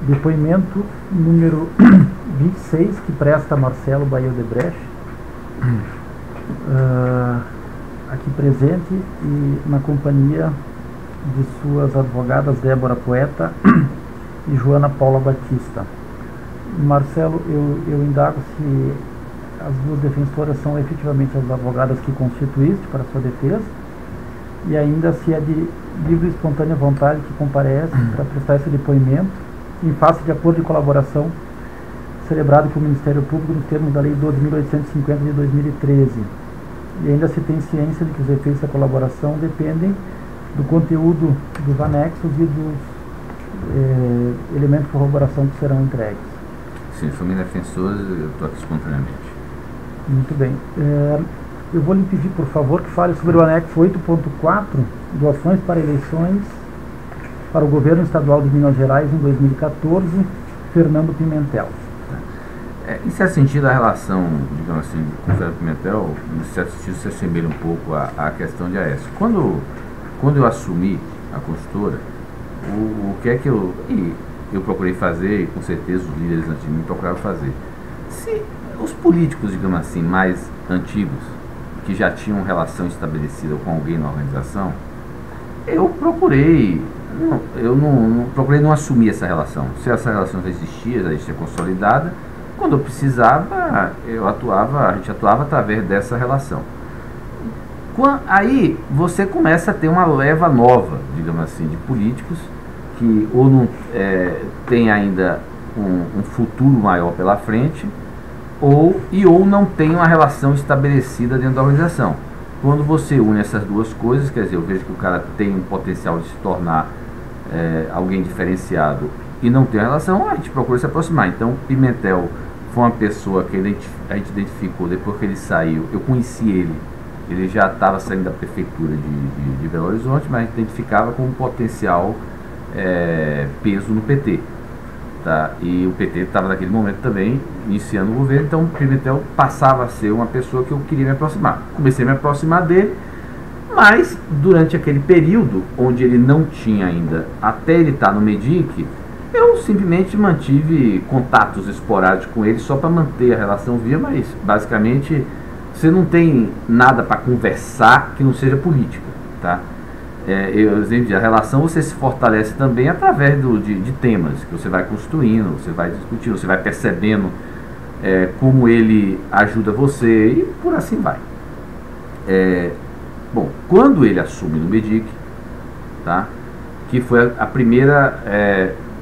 Depoimento número 26, que presta Marcelo Baio Odebrecht, aqui presente e na companhia de suas advogadas Débora Poeta e Joana Paula Batista. Marcelo, eu indago se as duas defensoras são efetivamente as advogadas que constituíste para sua defesa, e ainda se é de livre e espontânea vontade que comparece para prestar esse depoimento em face de acordo de colaboração celebrado pelo Ministério Público nos termos da Lei 12.850 de 2013. E ainda se tem ciência de que os efeitos da colaboração dependem do conteúdo dos anexos e dos elementos de corroboração que serão entregues. Sim, sou minha defensora, eu estou aqui espontaneamente. Muito bem. Eu vou lhe pedir, por favor, que fale sobre o anexo 8.4, doações para eleições para o governo estadual de Minas Gerais em 2014, Fernando Pimentel. Em certo sentido, a relação, digamos assim, com o Fernando Pimentel, em certo sentido, se assemelha um pouco à questão de Aécio. Quando eu assumi a consultora, o que é que eu procurei fazer, e com certeza os líderes antes de mim procuraram fazer? Se os políticos, digamos assim, mais antigos, que já tinham relação estabelecida com alguém na organização, eu não procurei não assumir essa relação. Se essa relação já existia consolidada, quando eu precisava, a gente atuava através dessa relação. Aí você começa a ter uma leva nova, digamos assim, de políticos que ou não tem ainda um futuro maior pela frente, ou não tem uma relação estabelecida dentro da organização. Quando você une essas duas coisas, quer dizer, eu vejo que o cara tem um potencial de se tornar alguém diferenciado e não tem relação, a gente procura se aproximar. Então, Pimentel foi uma pessoa que a gente identificou depois que ele saiu. Eu conheci ele já estava saindo da prefeitura de Belo Horizonte, mas a gente identificava como um potencial peso no PT. Tá? E o PT estava naquele momento também iniciando o governo, então Pimentel passava a ser uma pessoa que eu queria me aproximar. Comecei a me aproximar dele, mas durante aquele período onde ele não tinha ainda, até ele estar no MEDIC, eu simplesmente mantive contatos esporádicos com ele só para manter a relação viva, mas basicamente você não tem nada para conversar que não seja política, tá? A relação você se fortalece também através de temas que você vai construindo, você vai discutindo, você vai percebendo como ele ajuda você e por assim vai. Bom, quando ele assume no MEDIC, tá, que foi a primeira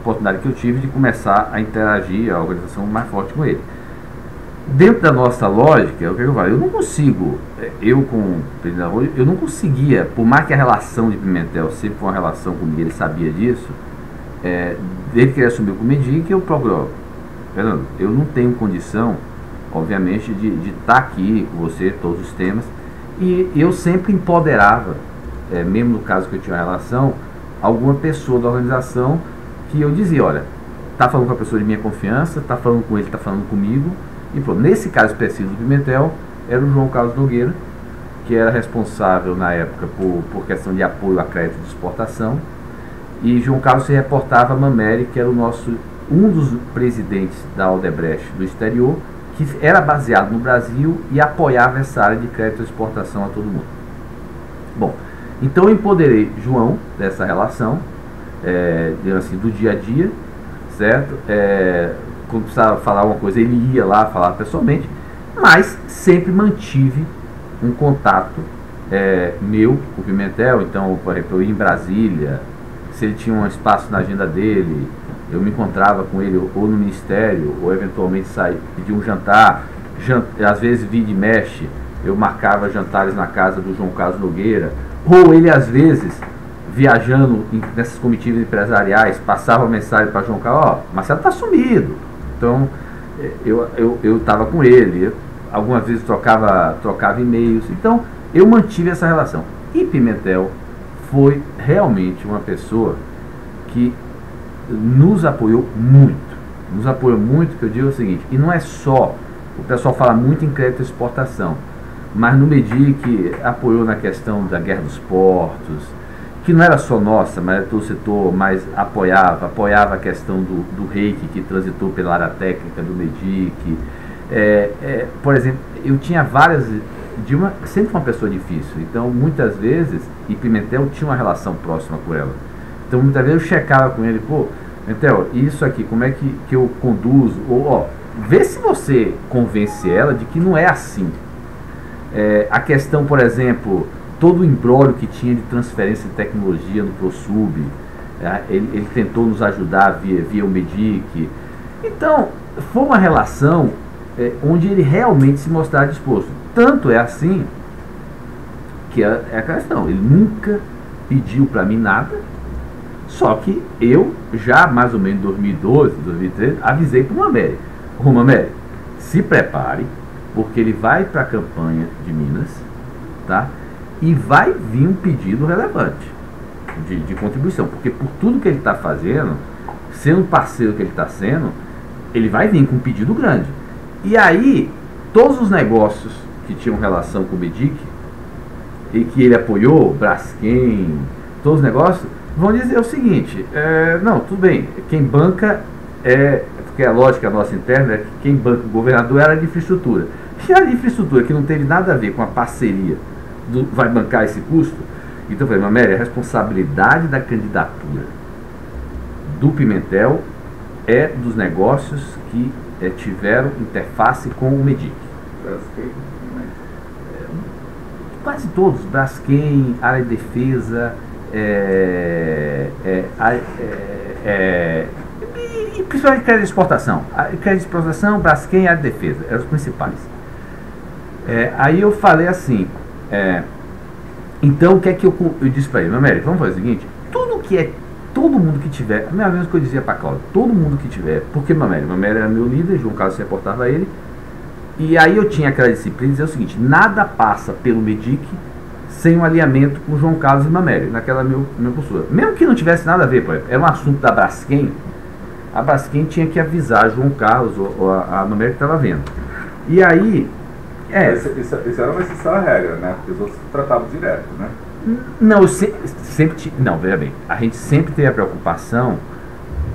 oportunidade que eu tive de começar a interagir, a organização mais forte com ele. Dentro da nossa lógica, o que eu falo? Eu não consigo, eu com o presidente da Rua, eu não conseguia, por mais que a relação de Pimentel sempre foi uma relação comigo, ele sabia disso, desde que ele assumiu com o MEDIC, eu procuro, Fernando, eu não tenho condição, obviamente, de estar aqui com você, todos os temas, e eu sempre empoderava, mesmo no caso que eu tinha uma relação, alguma pessoa da organização que eu dizia, olha, está falando com a pessoa de minha confiança, está falando com ele, está falando comigo. E pronto, nesse caso específico do Pimentel, era o João Carlos Nogueira, que era responsável na época por questão de apoio a crédito de exportação, e João Carlos se reportava a Mameri, que era um dos presidentes da Odebrecht do exterior, que era baseado no Brasil e apoiava essa área de crédito de exportação a todo mundo. Bom, então eu empoderei João dessa relação, assim, do dia a dia, certo? Quando precisava falar uma coisa, ele ia lá falar pessoalmente, mas sempre mantive um contato meu com o Pimentel. Então, por exemplo, eu ia em Brasília, se ele tinha um espaço na agenda dele, eu me encontrava com ele ou no ministério, ou eventualmente pedia um jantar, às vezes via de mexe, eu marcava jantares na casa do João Carlos Nogueira, ou ele às vezes, viajando nessas comitivas empresariais, passava uma mensagem para João Carlos, Marcelo está sumido. Então, eu estava com ele, algumas vezes trocava e-mails, então eu mantive essa relação. E Pimentel foi realmente uma pessoa que nos apoiou muito, que eu digo o seguinte, e não é só, o pessoal fala muito em crédito de exportação, mas no MEDIC apoiou na questão da guerra dos portos, que não era só nossa, mas todo o setor, mas apoiava a questão do reiki, que transitou pela área técnica do MEDIC. Por exemplo, eu tinha várias... sempre foi uma pessoa difícil, então muitas vezes, e Pimentel tinha uma relação próxima com ela. Então muitas vezes eu checava com ele, pô, Pimentel, isso aqui, como é que eu conduzo? Ou, vê se você convence ela de que não é assim. A questão, por exemplo, todo o imbróglio que tinha de transferência de tecnologia no ProSub, ele tentou nos ajudar via o MEDIC. Então, foi uma relação onde ele realmente se mostrava disposto. Tanto é assim que é a questão, ele nunca pediu para mim nada, só que eu, já mais ou menos em 2012, 2013, avisei para o Mameli, Mameli, se prepare, porque ele vai para a campanha de Minas, tá? E vai vir um pedido relevante de contribuição, porque por tudo que ele está fazendo, sendo parceiro que ele está sendo, ele vai vir com um pedido grande. E aí, todos os negócios que tinham relação com o MEDIC, e que ele apoiou, Braskem, todos os negócios, vão dizer o seguinte, não, tudo bem, quem banca, porque a lógica nossa interna é que quem banca o governador era de infraestrutura. E a de infraestrutura, que não teve nada a ver com a parceria, vai bancar esse custo? Então eu falei, Mameli, a responsabilidade da candidatura do Pimentel é dos negócios que tiveram interface com o MEDIC. Quase todos, Braskem, área de defesa, e principalmente crédito de exportação. Crédito de exportação, Braskem e área de defesa, eram os principais. Aí eu falei assim, então o que é que eu disse para ele, Mameli, vamos fazer o seguinte, todo mundo que tiver, a mesma coisa que eu dizia para a Cláudia, todo mundo que tiver, porque Mameli era meu líder, João Carlos se reportava a ele, e aí eu tinha aquela disciplina de dizer o seguinte, nada passa pelo MEDIC sem um alinhamento com João Carlos e Mameli, naquela minha postura. Mesmo que não tivesse nada a ver, por exemplo, era um assunto da Braskem, a Braskem tinha que avisar João Carlos ou a Mameli que estava vendo. E aí... Isso era uma exceção à regra, né? Porque os outros tratavam direto, né? Não, eu sempre não, veja bem, a gente sempre teve a preocupação,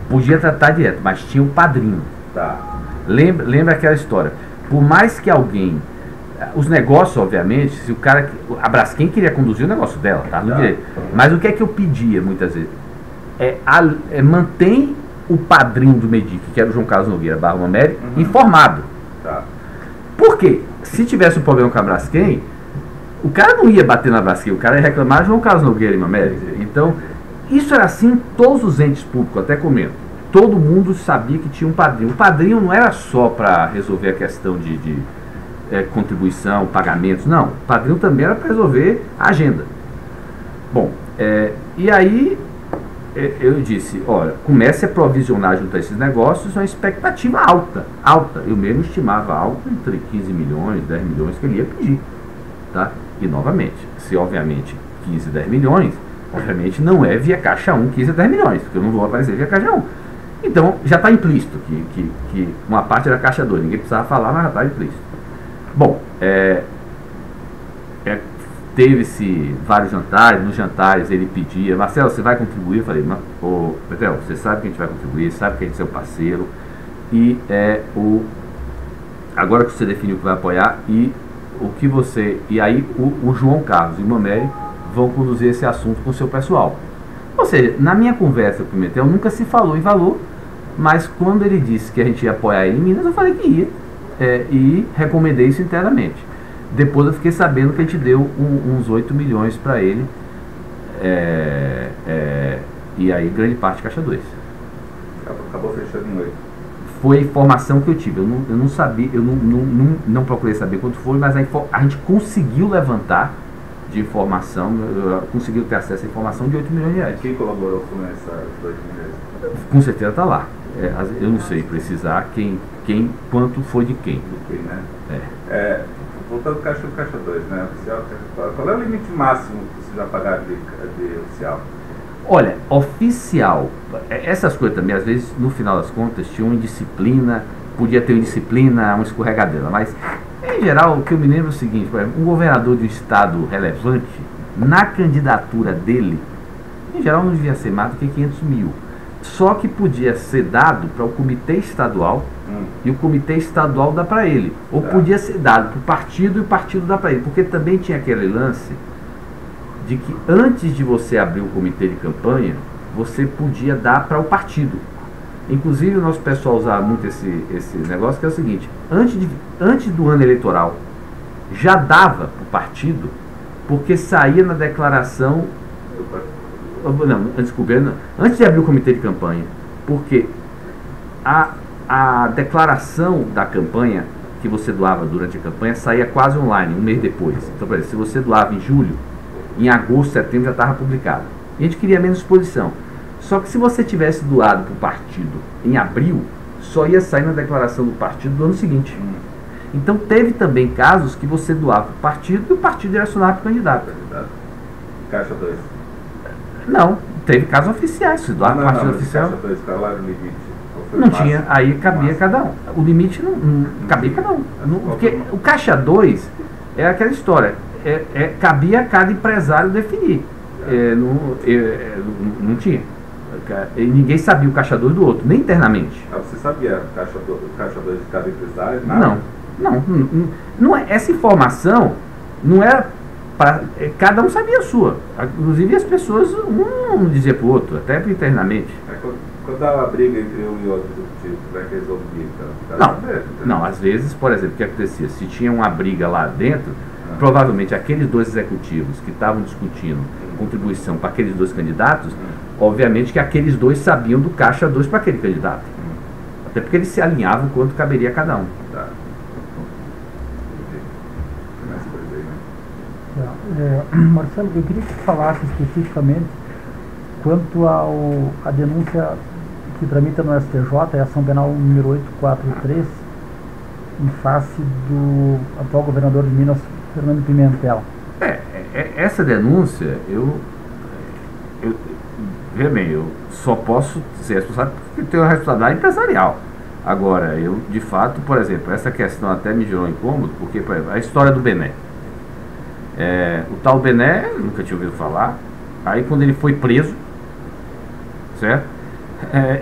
podia tratar direto, mas tinha um padrinho. Tá. Lembra aquela história? Por mais que alguém, os negócios, obviamente, se o cara, a Braskem queria conduzir o negócio dela, tá? No direito. Mas o que é que eu pedia muitas vezes? Mantém o padrinho do MEDIC, que era o João Carlos Nogueira Barra Mameli, informado. Tá. Por quê? Se tivesse um problema com a Braskem, o cara não ia bater na Braskem, o cara ia reclamar João Carlos Nogueira e Mameli. Então, isso era assim em todos os entes públicos, até comento. Todo mundo sabia que tinha um padrinho. O padrinho não era só para resolver a questão de contribuição, pagamentos, não. O padrinho também era para resolver a agenda. Bom, e aí eu disse, olha, comece a provisionar junto a esses negócios uma expectativa alta. Eu mesmo estimava algo entre 15 milhões, 10 milhões que ele ia pedir. Tá? E novamente, se obviamente 15, 10 milhões, obviamente não é via Caixa 1, 15 a 10 milhões, porque eu não vou aparecer via Caixa 1. Então já está implícito que uma parte era Caixa 2, ninguém precisava falar, mas já está implícito. Bom, teve-se vários jantares, nos jantares ele pedia, Marcelo, você vai contribuir? Eu falei, Petel, você sabe que a gente vai contribuir, sabe que a gente é seu parceiro, e agora que você definiu que vai apoiar, e aí o João Carlos e o Mameli vão conduzir esse assunto com o seu pessoal. Ou seja, na minha conversa com o Pimentel nunca se falou em valor, mas quando ele disse que a gente ia apoiar ele em Minas, eu falei que ia, e recomendei isso internamente. Depois eu fiquei sabendo que a gente deu uns 8 milhões para ele, e aí grande parte Caixa 2. Acabou fechando em 8. Foi a informação que eu tive, eu não sabia, eu não procurei saber quanto foi, mas a gente conseguiu levantar de informação, conseguiu ter acesso à informação de 8 milhões de reais. Quem colaborou com essas 8 milhões? Com certeza está lá. Eu não sei precisar quanto foi de quem. De quem, né? Voltando ao Caixa 2, né? Oficial, qual é o limite máximo que você já pagar de oficial? Olha, oficial, essas coisas também, às vezes, no final das contas, tinha uma indisciplina, podia ter uma indisciplina, uma escorregadeira, mas, em geral, o que eu me lembro é o seguinte, por exemplo, um governador de um estado relevante, na candidatura dele, em geral não devia ser mais do que 500 mil. Só que podia ser dado para o comitê estadual e o comitê estadual dá para ele. Ou podia ser dado para o partido e o partido dá para ele. Porque também tinha aquele lance de que antes de você abrir o comitê de campanha, você podia dar para o partido. Inclusive o nosso pessoal usava muito esse negócio, que é o seguinte: antes do ano eleitoral, já dava para o partido, porque saía na declaração. Não, antes de abrir o comitê de campanha, porque a declaração da campanha que você doava durante a campanha saía quase online, um mês depois. Então, por exemplo, se você doava em julho, em agosto, setembro já estava publicado. E a gente queria menos exposição. Só que se você tivesse doado para o partido em abril, só ia sair na declaração do partido do ano seguinte. Então teve também casos que você doava para o partido e o partido direcionava para o candidato. Caixa 2. Não, teve casos oficiais. Se doar para o partido oficial. Caixa 2, qual era o limite? Não tinha, aí cabia cada um. O limite não cabia cada um. Porque o Caixa 2 é aquela história. Cabia a cada empresário definir. Não tinha. E ninguém sabia o Caixa 2 do outro, nem internamente. Você sabia o Caixa 2 de cada empresário? Nada? Não é, essa informação não era para. Cada um sabia a sua. Inclusive as pessoas, um não dizia para o outro, até internamente. Quando dá uma briga entre um e outro executivo, como é que resolvia? Não, às vezes, por exemplo, o que acontecia? Se tinha uma briga lá dentro, provavelmente aqueles dois executivos que estavam discutindo contribuição para aqueles dois candidatos, obviamente que aqueles dois sabiam do Caixa 2 para aquele candidato. Até porque eles se alinhavam quanto caberia a cada um. Tá. Marcelo, eu queria que você falasse especificamente quanto à denúncia que tramita no STJ, é a ação penal número 843, em face do atual governador de Minas, Fernando Pimentel. Essa denúncia, veja bem, eu só posso ser responsável porque tenho uma responsabilidade empresarial. Agora, eu, de fato, por exemplo, essa questão até me gerou incômodo, porque, por exemplo, a história do Bené. O tal Bené, nunca tinha ouvido falar. Aí, quando ele foi preso, certo?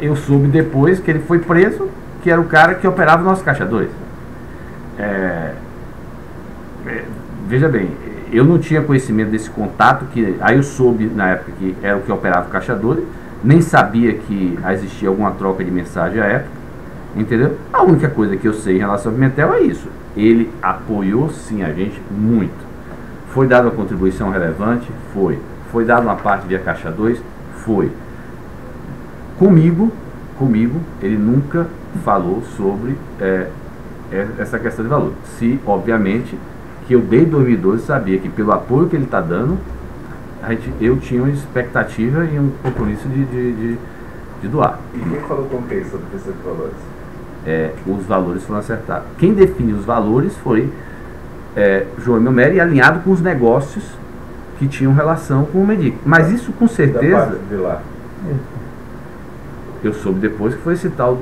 Eu soube depois que ele foi preso, que era o cara que operava o nosso Caixa 2. Veja bem, eu não tinha conhecimento desse contato, aí eu soube na época que era o que operava o Caixa 2, nem sabia que existia alguma troca de mensagem à época, entendeu? A única coisa que eu sei em relação ao Pimentel é isso: ele apoiou sim a gente muito. Foi dada uma contribuição relevante? Foi dada uma parte via Caixa 2? Foi. Comigo, ele nunca falou sobre essa questão de valor. Se, obviamente, que eu desde 2012 sabia que pelo apoio que ele está dando, eu tinha uma expectativa e um compromisso de doar. E quem falou com quem sobre esses valores? Os valores foram acertados. Quem definiu os valores foi João Melmeri, alinhado com os negócios que tinham relação com o Medic. Mas isso com certeza. Da parte de lá. Eu soube depois que foi esse tal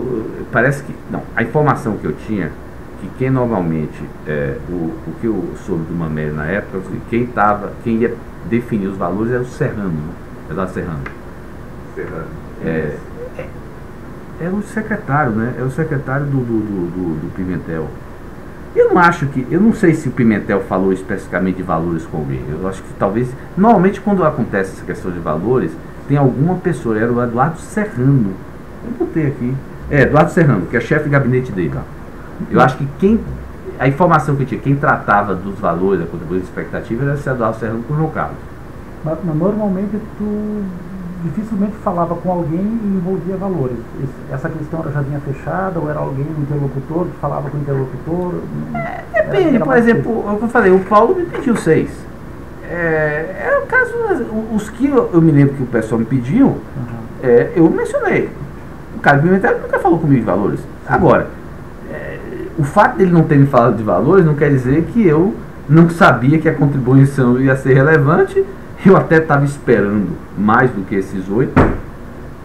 parece que. Não, a informação que eu tinha, que quem normalmente. O que eu soube do Mameli na época, quem ia definir os valores era o Serrano, né? Eduardo Serrano. Era o secretário, né? É o secretário do Pimentel. Eu não sei se o Pimentel falou especificamente de valores com alguém. Eu acho que talvez. Normalmente quando acontece essa questão de valores, tem alguma pessoa, era o Eduardo Serrano. Eu botei aqui. Eduardo Serrano, que é chefe de gabinete dele. Eu acho que a informação que tinha, quem tratava dos valores, da contribuição expectativa, era esse Eduardo Serrano com o João Carlos. Mas normalmente tu dificilmente falava com alguém e envolvia valores. Essa questão já vinha fechada ou era alguém, um interlocutor, que falava com o interlocutor? Depende, por exemplo, eu falei, o Paulo me pediu 6. Era o caso, os que eu me lembro que o pessoal me pediu, eu mencionei. O cara do Pimentel nunca falou comigo de valores. Agora, o fato dele não ter me falado de valores não quer dizer que eu não sabia que a contribuição ia ser relevante. Eu até estava esperando mais do que esses 8.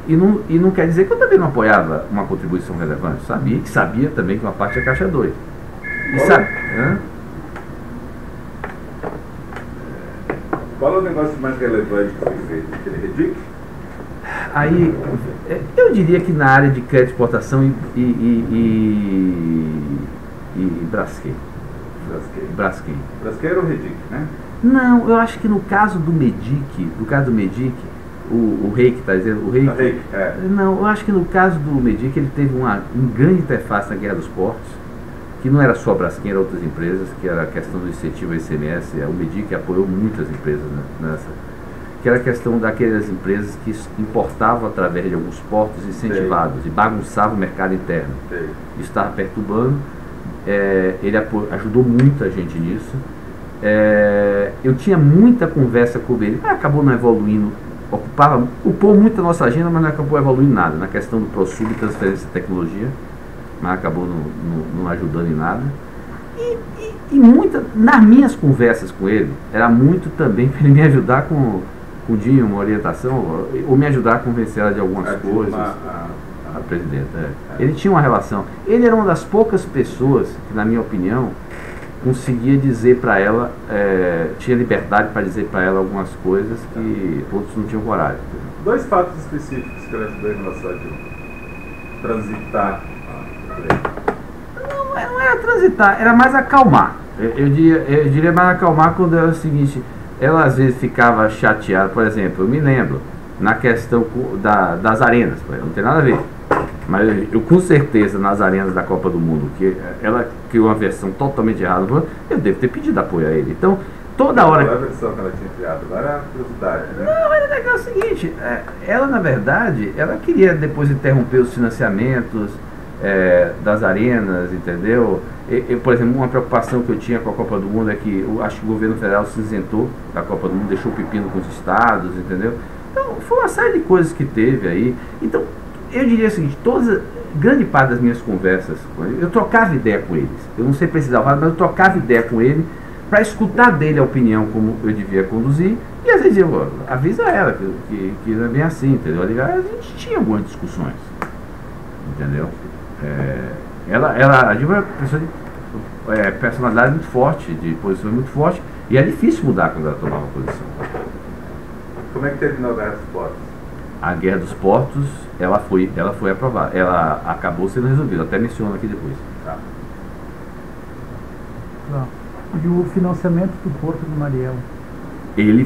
E não quer dizer que eu também não apoiava uma contribuição relevante. Sabia também que uma parte é Caixa 2. Qual é o negócio mais relevante que foi feito? Aquele REDIC? Aí, eu diria que na área de crédito de exportação e Braskem. Braskem era o Redic, né? Não, eu acho que no caso do Medic, o Reik está dizendo, o Reik, não, eu acho que no caso do Medic ele teve uma grande interface na Guerra dos Portos, que não era só a Braskem, eram outras empresas, que era a questão do incentivo ao ICMS, o Medic apoiou muitas empresas nessa, que era a questão daquelas empresas que importavam através de alguns portos incentivados e bagunçavam o mercado interno. Isso estava perturbando, ele ajudou muita gente nisso. Eu tinha muita conversa com ele, acabou não evoluindo, ocupou muito a nossa agenda, mas não acabou evoluindo nada, na questão do ProSub e transferência de tecnologia, mas acabou não ajudando em nada. E nas minhas conversas com ele, era muito também para ele me ajudar com o Dinho, uma orientação, ou me ajudar a convencer ela de algumas coisas. A presidenta, Ele tinha uma relação, ele era uma das poucas pessoas que, na minha opinião, conseguia dizer para ela, tinha liberdade para dizer para ela algumas coisas que outros não tinham coragem. Dois fatos específicos que ele ajudou em relação a transitar. Não era transitar, era mais acalmar. Eu diria mais acalmar quando era o seguinte, ela às vezes ficava chateada, por exemplo, eu me lembro, na questão das arenas, não tem nada a ver. Mas eu com certeza nas arenas da Copa do Mundo, que ela criou uma versão totalmente errada, eu devo ter pedido apoio a ele. Então, toda hora. Qual é a versão que ela tinha criado? Agora é a curiosidade, né? Não, mas é o seguinte, ela na verdade, ela queria depois interromper os financiamentos das arenas, entendeu? Por exemplo, uma preocupação que eu tinha com a Copa do Mundo é que eu acho que o governo federal se isentou da Copa do Mundo, deixou o pepino com os estados, entendeu? Então, foi uma série de coisas que teve aí. Então, eu diria o seguinte, grande parte das minhas conversas com ele, eu trocava ideia com eles. Eu não sei precisar falar, mas eu trocava ideia com ele para escutar dele a opinião como eu devia conduzir. E às vezes eu avisa ela que não é bem assim, entendeu? A gente tinha algumas discussões, entendeu? A Dilma é uma pessoa de personalidade muito forte, de posição muito forte, e é difícil mudar quando ela tomar uma posição. Como é que terminou a Guerra dos Portos? A Guerra dos Portos, ela foi aprovada, ela acabou sendo resolvida, até menciono aqui depois. Tá. E o financiamento do Porto do Mariel? Ele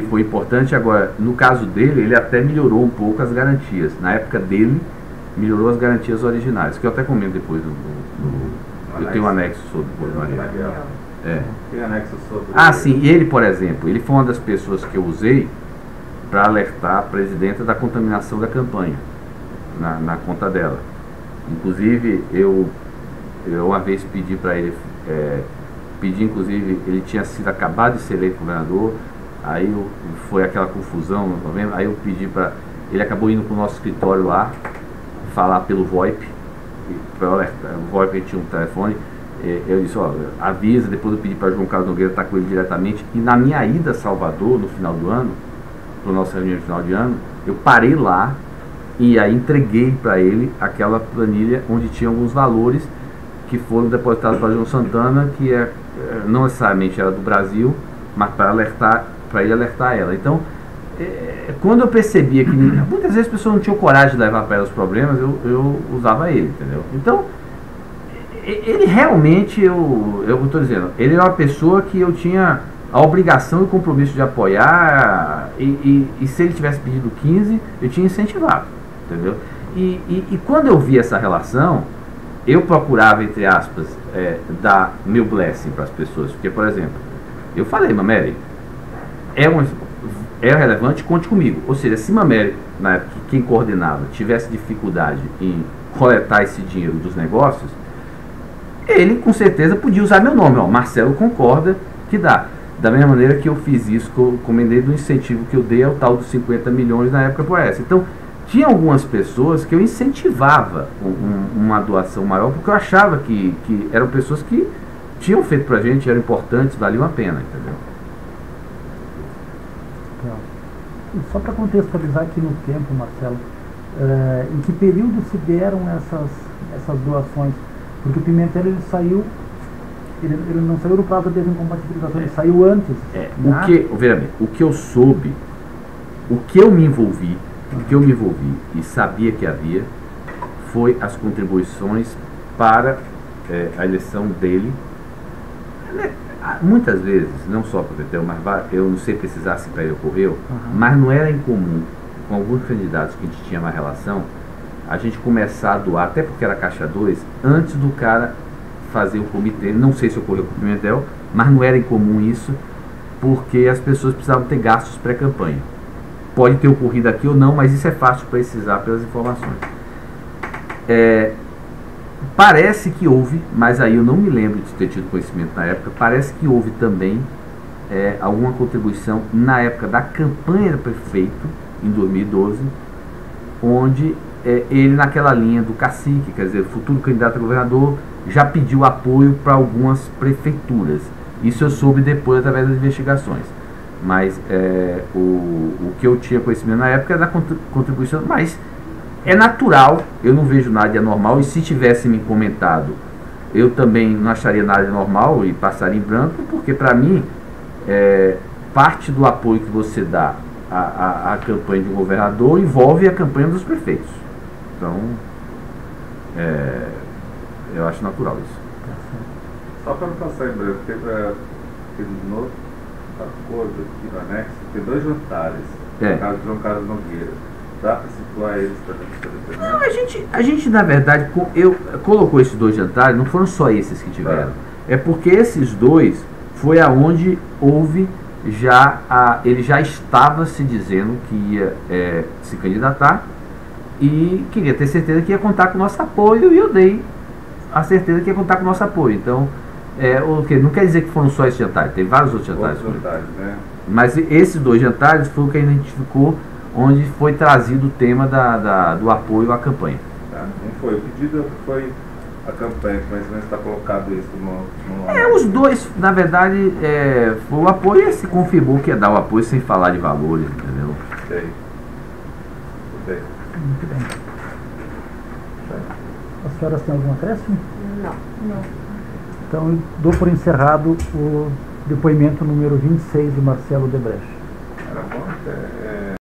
foi importante. Agora, no caso dele, ele até melhorou um pouco as garantias. Na época dele, melhorou as garantias originais, que eu até comento depois eu tenho um anexo sobre o Porto do Mariel. Tem anexo sobre... Sim, e ele, por exemplo, ele foi uma das pessoas que eu usei para alertar a presidenta da contaminação da campanha na conta dela. Inclusive, eu uma vez pedi para ele, inclusive, ele tinha sido acabado de ser eleito governador, aí foi aquela confusão, aí eu pedi para ele, acabou indo para o nosso escritório lá, falar pelo VoIP, para alertar, o VoIP tinha um telefone, eu disse, avisa, depois eu pedi para João Carlos Nogueira estar com ele diretamente, e na minha ida a Salvador, no final do ano, para a nossa reunião de final de ano, eu parei lá e aí entreguei para ele aquela planilha onde tinha alguns valores que foram depositados para João Santana, que não necessariamente era do Brasil, mas para ele alertar ela. Então, quando eu percebia que muitas vezes as pessoas não tinham coragem de levar para ela os problemas, eu usava ele, entendeu? Então, ele realmente, eu estou dizendo, ele era uma pessoa que eu tinha a obrigação e o compromisso de apoiar, e se ele tivesse pedido 15, eu tinha incentivado, entendeu? E quando eu vi essa relação, eu procurava, entre aspas, dar meu blessing para as pessoas, porque, por exemplo, eu falei, Mameli, é relevante, conte comigo. Ou seja, se Mameli, na época, quem coordenava, tivesse dificuldade em coletar esse dinheiro dos negócios, ele com certeza podia usar meu nome, Marcelo concorda que dá. Da mesma maneira que eu fiz isso, que eu comendei do incentivo que eu dei ao tal dos 50 milhões na época por essa. Então, tinha algumas pessoas que eu incentivava uma doação maior, porque eu achava que eram pessoas que tinham feito pra gente, eram importantes, valiam a pena, entendeu? Só para contextualizar aqui no tempo, Marcelo, em que período se deram essas doações? Porque o Pimentel ele não saiu no prazo de desincompatibilização, ele saiu antes. Veja bem, o que eu soube, o que eu me envolvi, que eu me envolvi e sabia que havia foi as contribuições para a eleição dele. Muitas vezes, não só para o PT, mas eu não sei precisar se para ele ocorreu, mas não era incomum com alguns candidatos que a gente tinha uma relação, a gente começar a doar, até porque era Caixa 2, antes do cara fazer o comitê. Não sei se ocorreu com o Pimentel, mas não era incomum isso, porque as pessoas precisavam ter gastos pré-campanha. Pode ter ocorrido aqui ou não, mas isso é fácil precisar pelas informações. Parece que houve, mas aí eu não me lembro de ter tido conhecimento na época, parece que houve também alguma contribuição na época da campanha do prefeito, em 2012, onde ele, naquela linha do cacique, quer dizer, futuro candidato a governador, já pediu apoio para algumas prefeituras. Isso eu soube depois através das investigações. Mas o que eu tinha conhecimento na época era da contribuição, mas é natural, eu não vejo nada de anormal, e se tivesse me comentado, eu também não acharia nada de normal e passaria em branco, porque para mim, parte do apoio que você dá à campanha de um governador envolve a campanha dos prefeitos. Então, eu acho natural isso. Só para não passar em branco, porque no acordo aqui no anexo tem 2 jantares, no caso de João Carlos Nogueira. Dá para situar eles também? Não, a gente na verdade, colocou esses 2 jantares, não foram só esses que tiveram. É porque esses 2 foi aonde houve ele já estava se dizendo que ia se candidatar e queria ter certeza que ia contar com o nosso apoio, e eu dei a certeza que ia contar com o nosso apoio. Então, não quer dizer que foram só esses jantares, tem vários outros jantares. Né? Mas esses 2 jantares foi o que a gente identificou, onde foi trazido o tema do apoio à campanha. Não foi o pedido, foi a campanha, mas não está colocado isso no... Os 2, na verdade, foi o apoio, e se confirmou que ia dar o apoio sem falar de valores, entendeu? Sei. Muito bem. As senhoras têm algum acréscimo? Não. Então, eu dou por encerrado o depoimento número 26 do Marcelo Debrecht. Era bom,